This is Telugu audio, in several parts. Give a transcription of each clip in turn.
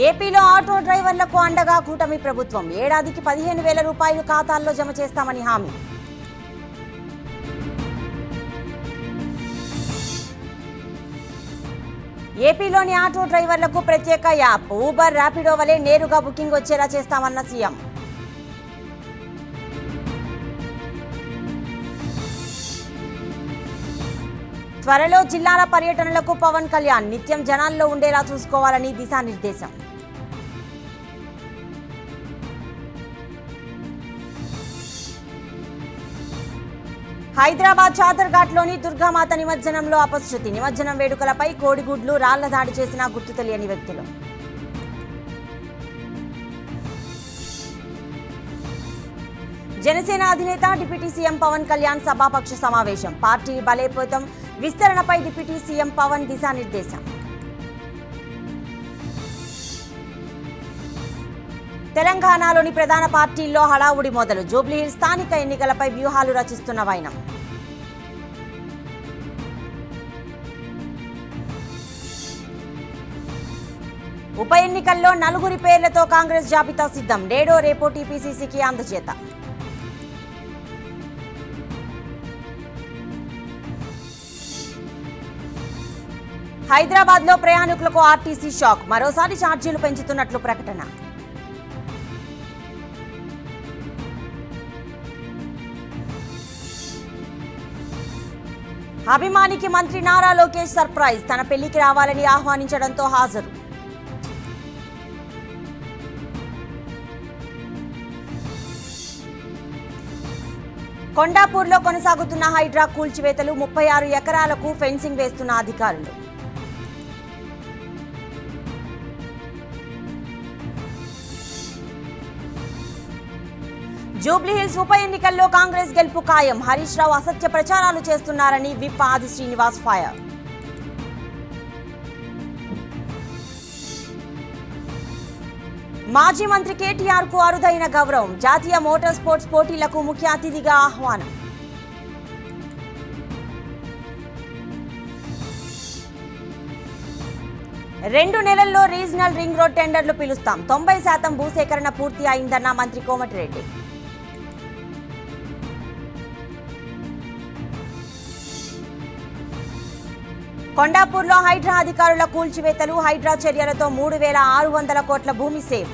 ఏపీలో ఆటో డ్రైవర్లకు అండగా కూటమి ప్రభుత్వం ఏడాదికి 15,000 రూపాయలు ఖాతాల్లో జమ చేస్తామని హామీ. ఏపీలోని ఆటో డ్రైవర్లకు ప్రత్యేక యాప్ ఊబర్, ర్యాపిడో వలె నేరుగా బుకింగ్ వచ్చేలా చేస్తామన్న సీఎం. త్వరలో జిల్లాల పర్యటనలకు పవన్ కళ్యాణ్ నిత్యం జనాల్లో ఉండేలా చూసుకోవాలని దిశానిర్దేశం. హైదరాబాద్ చాదర్ఘాట్లోని దుర్గామాత నిమజ్జనంలో అపశృతి. నిమజ్జనం వేడుకలపై కోడిగుడ్లు, రాళ్ల దాడి చేసిన గుర్తు తెలియని వ్యక్తులు. జనసేన అధినేత డిప్యూటీ సీఎం పవన్ కళ్యాణ్ సభాపక్ష సమావేశం. పార్టీ బలోపేతం విస్తరణపై డిప్యూటీ సీఎం పవన్ దిశానిర్దేశం. తెలంగాణలోని ప్రధాన పార్టీల్లో హడావుడి మొదలు. జూబ్లీహిల్స్ స్థానిక ఎన్నికలపై వ్యూహాలు రచిస్తున్న వైనం. ఉప ఎన్నికల్లో 4 పేర్లతో కాంగ్రెస్ జాబితా సిద్ధం. నేడో రేపో టీపీసీసీకి అందజేత. హైదరాబాద్లో ప్రయాణికులకు ఆర్టీసీ షాక్. మరోసారి ఛార్జీలు పెంచుతున్నట్లు ప్రకటన. అభిమానికి మంత్రి నారా లోకేష్ సర్ప్రైజ్. తన పెళ్లికి రావాలని ఆహ్వానించడంతో హాజరు. కొండాపూర్లో కొనసాగుతున్న హైడ్రా కూల్చివేతలు. 36 ఎకరాలకు ఫెన్సింగ్ వేస్తున్న అధికారులు. జూబ్లీహిల్స్ ఉప ఎన్నికల్లో కాంగ్రెస్ గెలుపు ఖాయం. హరీష్ రావు అసత్య ప్రచారాలు చేస్తున్నారని విప్ ఆది శ్రీనివాస్ ఫైర్. మాజీ మంత్రి కేటీఆర్ కు అరుదైన గౌరవం. జాతీయ మోటార్ స్పోర్ట్స్ పోటీలకు ముఖ్య అతిథిగా ఆహ్వానం. రెండు నెలల్లో రీజనల్ రింగ్ రోడ్ టెండర్లు పిలుస్తాం. 90% భూసేకరణ పూర్తి అయిందన్న మంత్రి కోమటిరెడ్డి. కొండాపూర్లో హైడ్రా అధికారుల కూల్చివేతలు. హైడ్రా చర్యలతో 3,600 కోట్ల భూమి సేవ్.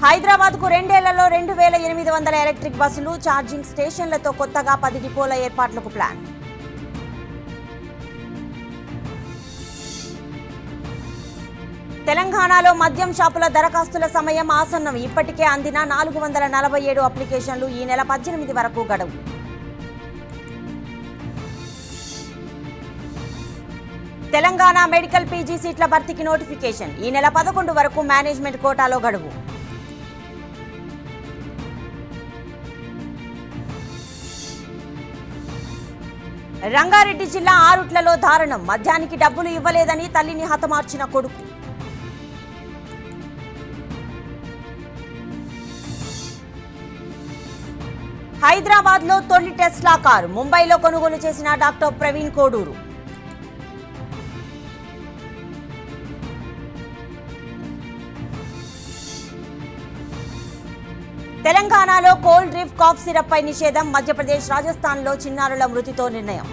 హైదరాబాద్ కు 2 ఏళ్లలో 2,800 ఎలక్ట్రిక్ బస్సులు. ఛార్జింగ్ స్టేషన్లతో కొత్తగా 10 డిపోల ఏర్పాట్లకు ప్లాన్. తెలంగాణలో మద్యం షాపుల దరఖాస్తుల సమయం ఆసన్నం. ఇప్పటికే అందిన 447 అప్లికేషన్లు. ఈ నెల 18 వరకు గడువు. తెలంగాణ మెడికల్ పీజీ సీట్ల భర్తీకి నోటిఫికేషన్. ఈ నెల 11 వరకు మేనేజ్మెంట్ కోటాలో గడువు. రంగారెడ్డి జిల్లా ఆరుట్లలో దారుణం. మద్యానికి డబ్బులు ఇవ్వలేదని తల్లిని హతమార్చిన కొడుకు. హైదరాబాద్ లో తొలి టెస్లా కారు. ముంబైలో కొనుగోలు చేసిన డాక్టర్ ప్రవీణ్ కోడూరు. తెలంగాణలో కోల్డ్ డ్రిప్, కాఫ్ సిరప్ పై నిషేధం. మధ్యప్రదేశ్, రాజస్థాన్ లో చిన్నారుల మృతితో నిర్ణయం.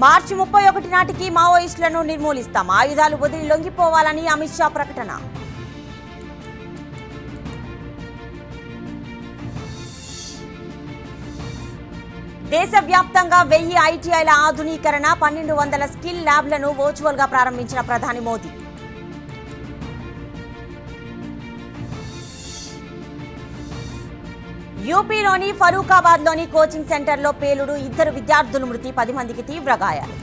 మార్చి 31 నాటికి మావోయిస్టులను నిర్మూలిస్తాం. ఆయుధాలు వదిలి లొంగిపోవాలని అమిత్ షా ప్రకటన. దేశవ్యాప్తంగా 1000 ఐటీఐల ఆధునీకరణ. 1200 స్కిల్ ల్యాబ్లను వర్చువల్ గా ప్రారంభించిన ప్రధాని మోదీ. యూపీలోని ఫరూఖాబాద్ లోని కోచింగ్ సెంటర్లో పేలుడు. 2 విద్యార్థులు మృతి, 10 మందికి తీవ్ర గాయాలు.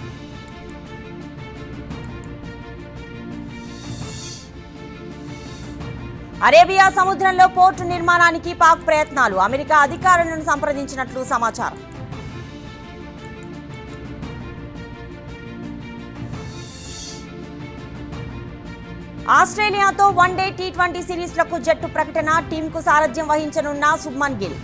అరేబియా సముద్రంలో పోర్టు నిర్మాణానికి పాక్ ప్రయత్నాలు. అమెరికా అధికారులను సంప్రదించినట్లు సమాచారం. ఆస్ట్రేలియాతో వన్డే టీ20 సిరీస్లకు జట్టు ప్రకటన. టీంకు సారథ్యం వహించనున్న శుభ్మన్ గిల్.